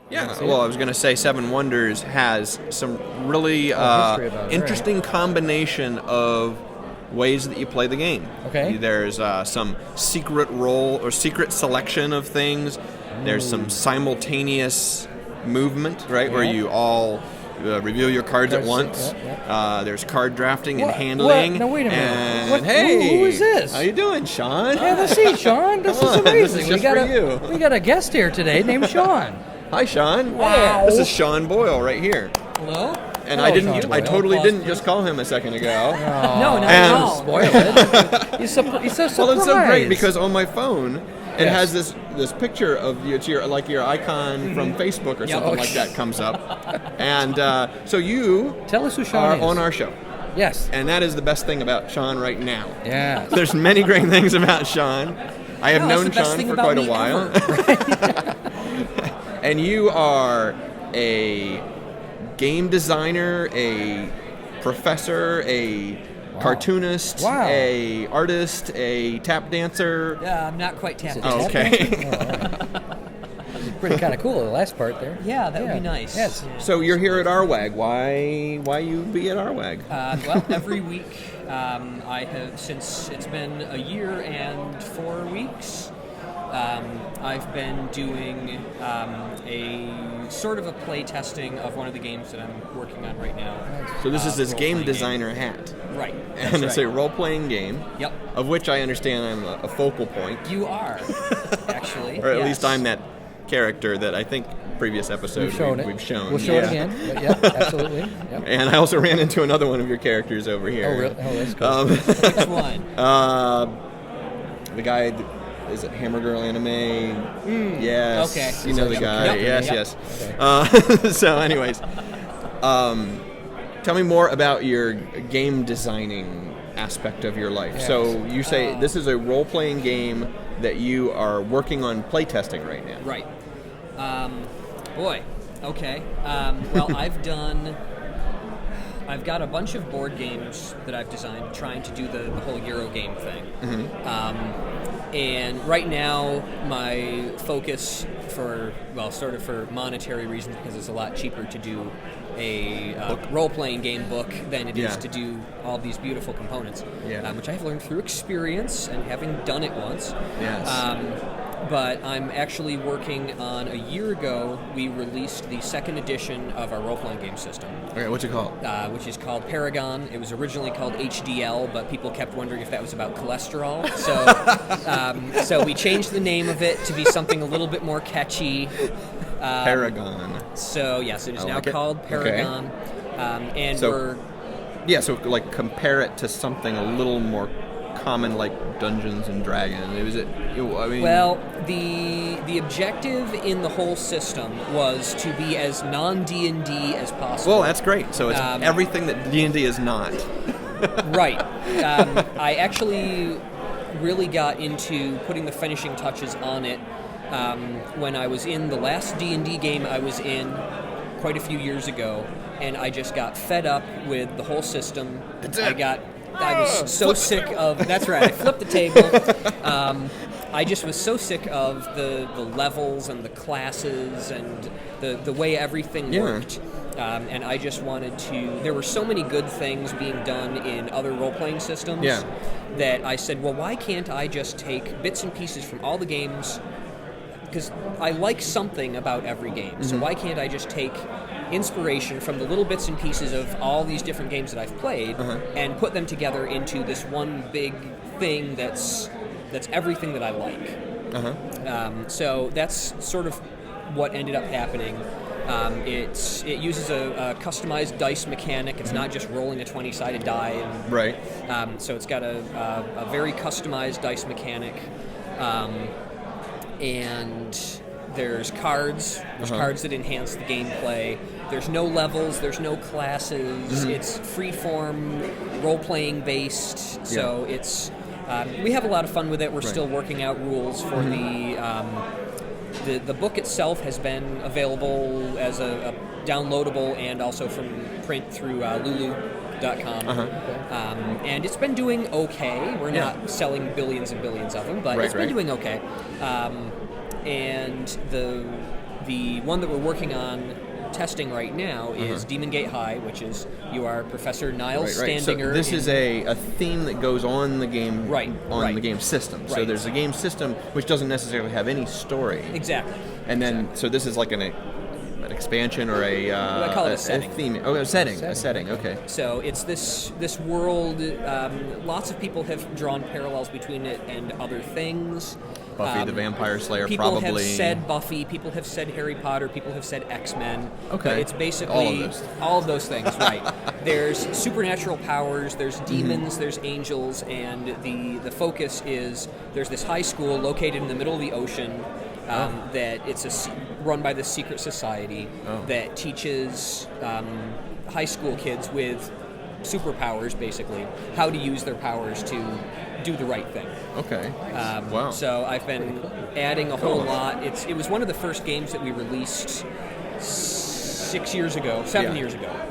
Yeah, well, I was going to say Seven Wonders has some really interesting combination of ways that you play the game. Okay. There's some secret roll or secret selection of things. There's some simultaneous movement, right, where you all reveal your cards at once. There's card drafting and handling. What? No, wait a minute. And hey, who is this? How you doing, Sean? Have a seat, Sean. This is amazing. This is just for you. We got a guest here today named Sean. Hi, Sean. Wow. This is Sean Boyle right here. Hello? And Hello, I totally didn't just call him a second ago. No, not at all. Spoil it. He's so surprised. Well, it's so great because on my phone it has this picture of you. It's your icon from Facebook or something like that comes up. And so you tell us who Sean is. On our show. Yes. And that is the best thing about Sean right now. Yeah. There's many great things about Sean. I have known Sean for quite a while. And you are a game designer, a professor, a cartoonist, a artist, a tap dancer. I'm not quite tap dancing. Oh, okay. Pretty kind of cool, the last part there. Yeah, that would be nice. Yes. Yeah. So you're here at RWAG. Why you be at RWAG? Well, every week I have, since it's been a year and 4 weeks, I've been doing a sort of a play testing of one of the games that I'm working on right now. So this is this game designer game. hat. Right. And it's a role-playing game. Yep. Of which I understand I'm a focal point. You are, actually. Or at least I'm that character that I think previous episodes we've shown. We'll show it again. But yeah, absolutely. Yep. And I also ran into another one of your characters over here. Oh, really? Oh, that's cool. Which one? The guy, is it Hammer Girl Anime? Yes. Okay. You know the guy. Yep. Yes. Okay. So anyways, tell me more about your game designing aspect of your life. Yes. So you say this is a role-playing game that you are working on playtesting right now. Right. Boy. Okay. Well, I've got a bunch of board games that I've designed trying to do the whole Euro game thing. And right now, my focus for monetary reasons, because it's a lot cheaper to do a role-playing game book than it is to do all these beautiful components, which I've learned through experience and having done it once. Yes. But I'm actually working on, a year ago, we released the second edition of our role-playing game system. Okay, what's it called? Which is called Paragon. It was originally called HDL, but people kept wondering if that was about cholesterol. So we changed the name of it to be something a little bit more catchy. Paragon. So yes, it is now called Paragon. Okay. And so like compare it to something a little more common, like Dungeons and Dragons. Well, the objective in the whole system was to be as non-D&D as possible. Well, that's great. So it's everything that D&D is not. Right. I actually really got into putting the finishing touches on it when I was in the last D&D game I was in quite a few years ago, and I just got fed up with the whole system. I was so sick of... That's right, I flipped the table. I just was so sick of the levels and the classes and the way everything worked. And I just wanted to... There were so many good things being done in other role-playing systems that I said, well, why can't I just take bits and pieces from all the games? Because I like something about every game. So why can't I just take inspiration from the little bits and pieces of all these different games that I've played and put them together into this one big thing that's everything that I like. So that's sort of what ended up happening. It uses a customized dice mechanic. It's not just rolling a 20-sided die. So it's got a very customized dice mechanic. And there's cards. There's cards that enhance the gameplay. There's no levels. There's no classes. It's free-form, role-playing based. So it's we have a lot of fun with it. We're still working out rules for the book itself has been available as a downloadable and also from print through Lulu.com. And it's been doing okay. We're not selling billions and billions of them, but it's been doing okay. And the the one that we're working on testing right now is Demon Gate High, which is you are Professor Niles Standinger. So this is a theme that goes on the game the game system. Right. So there's a game system which doesn't necessarily have any story. Exactly. And then so this is like an expansion or I call it a setting. theme. Oh, a setting. Okay. So it's this world. Lots of people have drawn parallels between it and other things. Buffy the Vampire Slayer, people probably. have said Buffy. People have said Harry Potter. People have said X-Men. Okay. It's basically all of those things, right? There's supernatural powers. There's demons. There's angels, and the focus is there's this high school located in the middle of the ocean. That it's run by this secret society that teaches high school kids with superpowers, basically, how to use their powers to do the right thing. Okay. Wow. So I've been adding a whole lot. It was one of the first games that we released 7 years ago.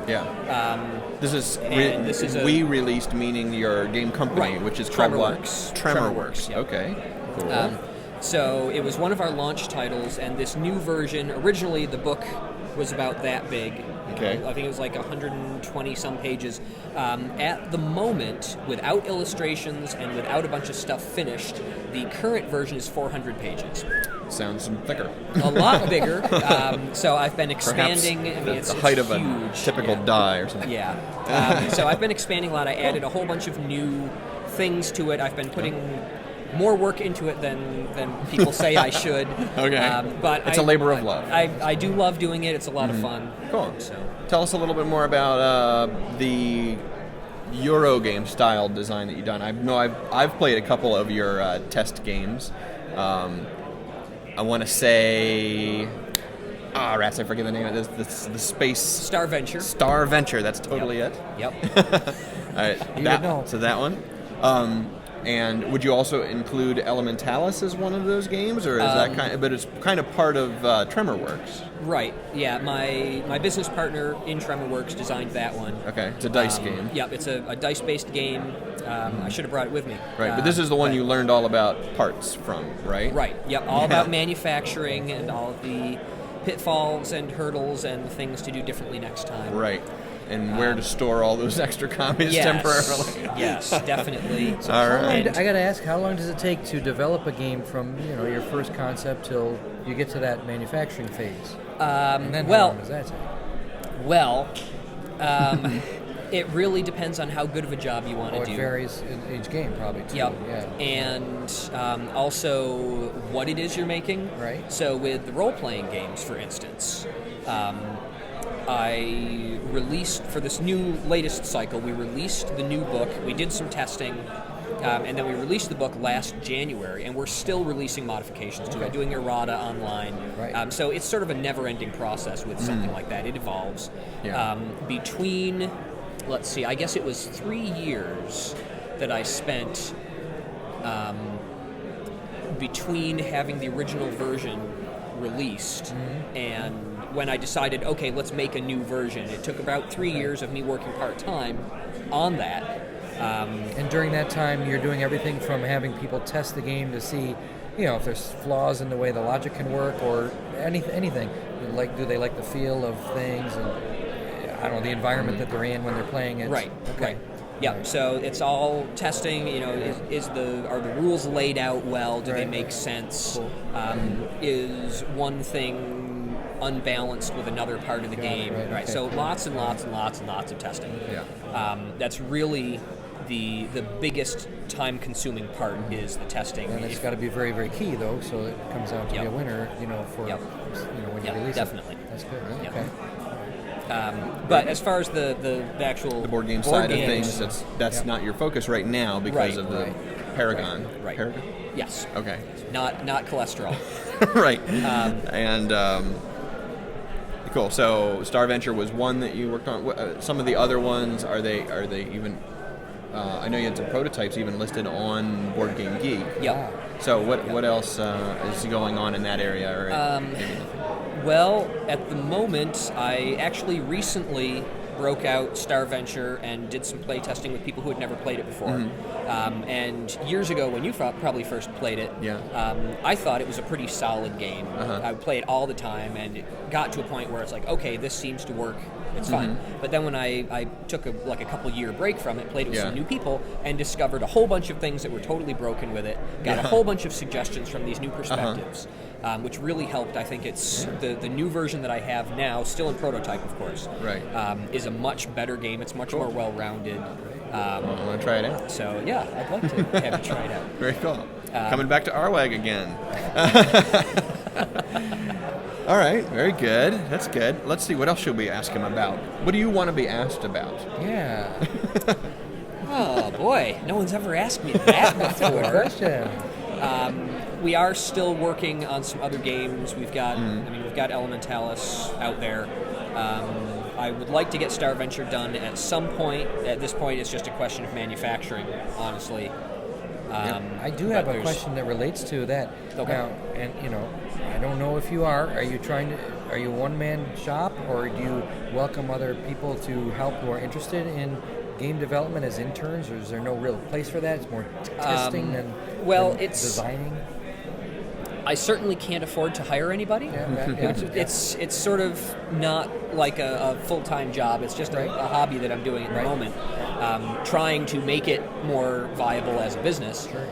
Yeah. This is we released, meaning your game company, which is Tremorworks. Tremorworks. Yep. Okay. Cool. So it was one of our launch titles, and this new version, originally the book was about that big. Okay. I think it was like 120 some pages. At the moment, without illustrations and without a bunch of stuff finished, the current version is 400 pages. Sounds thicker. A lot bigger. So I've been expanding. Perhaps the height of huge. a typical die or something. Yeah. So I've been expanding a lot. I added a whole bunch of new things to it. I've been putting more work into it than people say I should. Okay. But it's a labor of love. I do love doing it. It's a lot of fun. Cool. So tell us a little bit more about the Euro game style design that you've done. I've played a couple of your test games. I want to say, rats! I forget the name of this. The space Star Venture. Star Venture. That's totally it. Yep. All right. So that one. And would you also include Elementalis as one of those games, or is that kind of? But it's kind of part of Tremorworks. Right. Yeah. My business partner in Tremorworks designed that one. Okay. It's a dice game. Yep. It's a dice-based game. I should have brought it with me. Right. But this is the one you learned all about parts from, right? Right. Yep. All about manufacturing and all of the pitfalls and hurdles and things to do differently next time. Right. And where to store all those extra copies temporarily. Yes, definitely. All right. I got to ask, how long does it take to develop a game from your first concept till you get to that manufacturing phase? And then how long does that take? Well, it really depends on how good of a job you want to do. It varies in each game, probably, too. Yep. Yeah. And also what it is you're making. Right. So with the role-playing games, for instance, I released, for this new latest cycle, we released the new book, we did some testing, and then we released the book last January, and we're still releasing modifications to it, doing errata online. Right. So it's sort of a never-ending process with something like that. It evolves. Yeah. Between, let's see, I guess it was 3 years that I spent between having the original version released and when I decided, okay, let's make a new version. It took about 3 years of me working part-time on that. And during that time, you're doing everything from having people test the game to see, if there's flaws in the way the logic can work or anything. Do they like the feel of things and, I don't know, the environment that they're in when they're playing it? Right. Okay. Right. Yeah, so it's all testing. Are the rules laid out well? Do they make sense? Cool. Is one thing unbalanced with another part of the game? Right. Okay. So lots and lots and lots and lots of testing. Yeah. That's really the biggest time-consuming part is the testing. And it's got to be very, very key, though, so it comes out to be a winner, for when you release definitely. it. That's good. Right? Yep. Okay. But as far as the actual The board game side of things, that's not your focus right now because of the Paragon. Right. Paragon? Yes. Okay. Not cholesterol. Right. Cool. So Star Venture was one that you worked on. Some of the other ones, are they even? I know you had some prototypes even listed on Board Game Geek. Yep. So what else is going on in that area? Or Well, at the moment, I actually recently broke out Star Venture and did some play testing with people who had never played it before. And years ago, when you probably first played it, I thought it was a pretty solid game. I would play it all the time, and it got to a point where it's like, okay, this seems to work. It's fine. But then when I took a couple year break from it, played it with some new people, and discovered a whole bunch of things that were totally broken with it, got a whole bunch of suggestions from these new perspectives, which really helped. I think it's the new version that I have now, still in prototype, of course, is a much better game. It's much more well-rounded. I want to try it out. So, yeah, I'd like to have you try it out. Very cool. Coming back to Arwag again. All right, very good. That's good. Let's see, what else should we ask him about? What do you want to be asked about? Yeah. Oh, boy. No one's ever asked me that before. Good question. We are still working on some other games. We've got, we've got Elementalis out there. I would like to get Star Venture done at some point. At this point, it's just a question of manufacturing, honestly. I do have a question that relates to that. Okay. Now, and I don't know if you are. Are you a one-man shop, or do you welcome other people to help who are interested in game development as interns, or is there no real place for that? It's more testing than designing. I certainly can't afford to hire anybody. It's sort of not like a full-time job. It's just a hobby that I'm doing at the moment, trying to make it more viable as a business. Sure.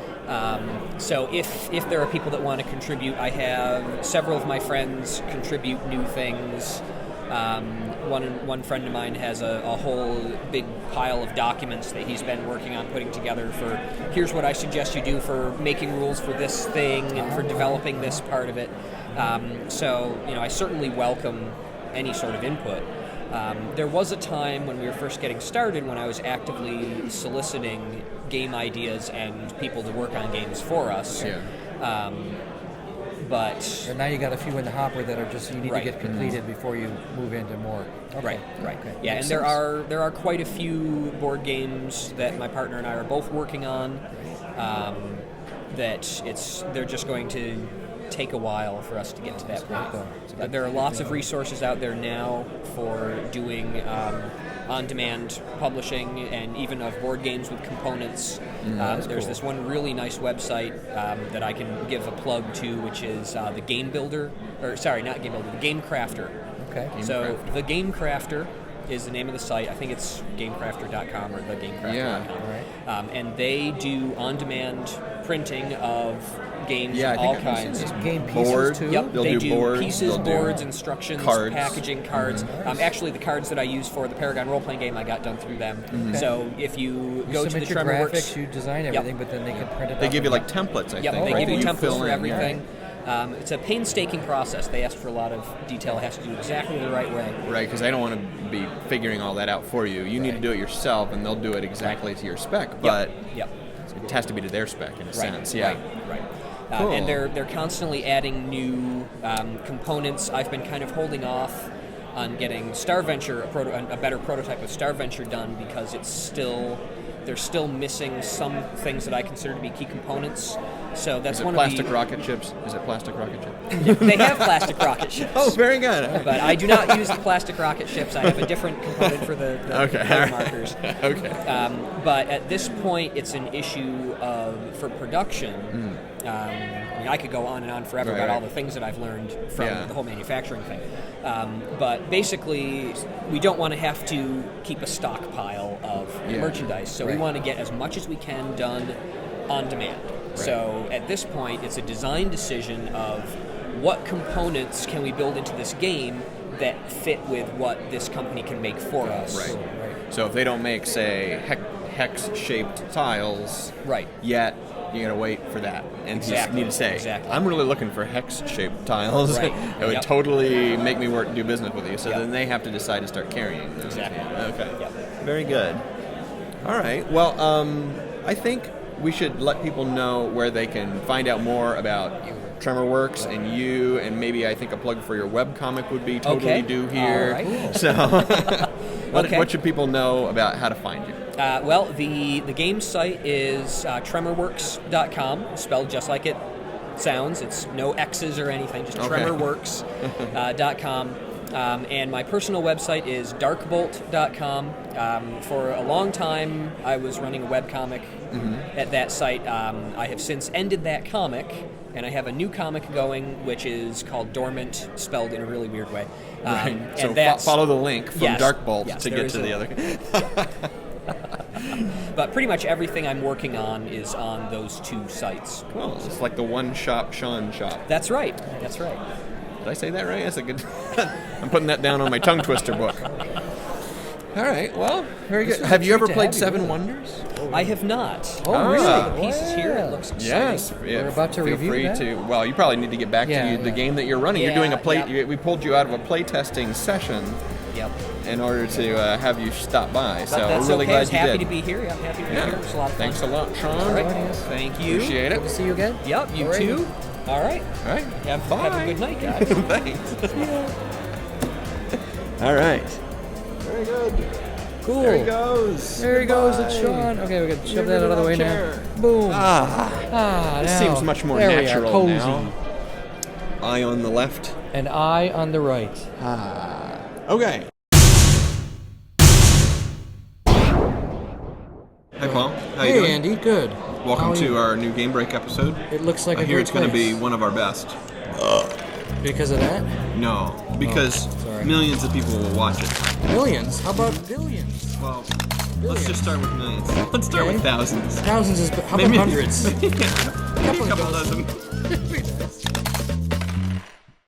So if there are people that want to contribute, I have several of my friends contribute new things. One friend of mine has a whole big pile of documents that he's been working on putting together for, here's what I suggest you do for making rules for this thing and for developing this part of it. So I certainly welcome any sort of input. There was a time when we were first getting started when I was actively soliciting game ideas and people to work on games for us. But now you got a few in the hopper that are just you need to get completed before you move into more. Okay. Right. Yeah, and there are quite a few board games that my partner and I are both working on. They're just going to take a while for us to get to that point. There are lots of resources out there now for doing on-demand publishing and even of board games with components. There's this one really nice website that I can give a plug to, which is the Game Builder, or sorry, not Game Builder, the Game Crafter. Okay. The Game Crafter is the name of the site. I think it's GameCrafter.com or thegamecrafter.com. And they do on-demand printing of games of all kinds. Game pieces board, too? Yep, they'll they do boards, boards, instructions, cards. packaging, cards. Actually, the cards that I use for the Paragon role-playing game, I got done through them. Okay. So if you go to the your Tremor graphics, you design everything, but then they can print it. They give you like templates, I think. They give you templates for everything. Right. It's a painstaking process. They ask for a lot of detail. It has to do exactly the right way. Right, because I don't want to be figuring all that out for you. You need to do it yourself, and they'll do it exactly to your spec. But it has to be to their spec in a sense. Yeah. Right. Cool. And they're constantly adding new components. I've been kind of holding off on getting Star Venture, a better prototype of Star Venture done, because they're still missing some things that I consider to be key components. So that's one plastic of the rocket chips. Is it plastic rocket chips? They have plastic rocket ships. Oh, very good. But I do not use the plastic rocket ships. I have a different component for the code markers. Okay. But at this point, it's an issue for production. I could go on and on forever about all the things that I've learned from the whole manufacturing thing. But basically, we don't want to have to keep a stockpile of merchandise. So we want to get as much as we can done on demand. Right. So at this point, it's a design decision of what components can we build into this game that fit with what this company can make for us. Right. So if they don't make, say, hex-shaped tiles yet, you gotta wait for that. And you need to say, I'm really looking for hex-shaped tiles. Right. It would totally make me do business with you. So then they have to decide to start carrying them. Exactly. Okay. Yep. Very good. All right. Well, I think we should let people know where they can find out more about TremorWorks and you, and maybe I think a plug for your webcomic would be totally due here. All right. So what should people know about how to find you? Well, the game site is TremorWorks.com, spelled just like it sounds. It's no X's or anything, just TremorWorks.com. And my personal website is darkbolt.com. For a long time, I was running a webcomic at that site. I have since ended that comic, and I have a new comic going, which is called Dormant, spelled in a really weird way. Right. And So follow the link from Yes, Darkbolt yes, to there get is to the other. But pretty much everything I'm working on is on those two sites. Cool. It's like the one shop Sean shop. That's right. That's right. Did I say that right? That's a good. I'm putting that down on my tongue twister book. All right. Well, very good. Have you ever played Seven Wonders? I have not. Oh, really? The pieces here. It looks exciting. Yes. We're about to feel review free that. to. Well, you probably need to get back to the game that you're running. You're doing a play. Yeah. We pulled you out of a playtesting session Yep. in order to have you stop by. So That's we're really okay. I was glad you happy did. to be here. Yeah, I'm happy to be Yeah. here. It was a lot of fun. Thanks a lot, Sean. All right. Joining us. Thank you. Appreciate it. Good to see you again. Yep, you Alrighty. too. All right. All right. Have Bye. a good night, guys. Thanks. All right. Very good. Cool. There he goes. There he goes. Goodbye. It's Sean. Okay, we can shove You're that out of the way chair. now. Boom. This now. seems much more There we are, natural cozy. now. Eye on the left. An eye on the right. Okay. Hi, Paul. How you Hey, doing? Andy. Good. Welcome How are to you? our new GameBreak episode. It looks like I a hear great it's going to place. be one of our best. Because of that? No, because sorry. millions of people will watch it. Millions? How about billions? Well, let's just start with millions. Let's start Okay. with thousands. Thousands is... How about Maybe- hundreds? Yeah. Maybe a couple dozen. That'd be nice.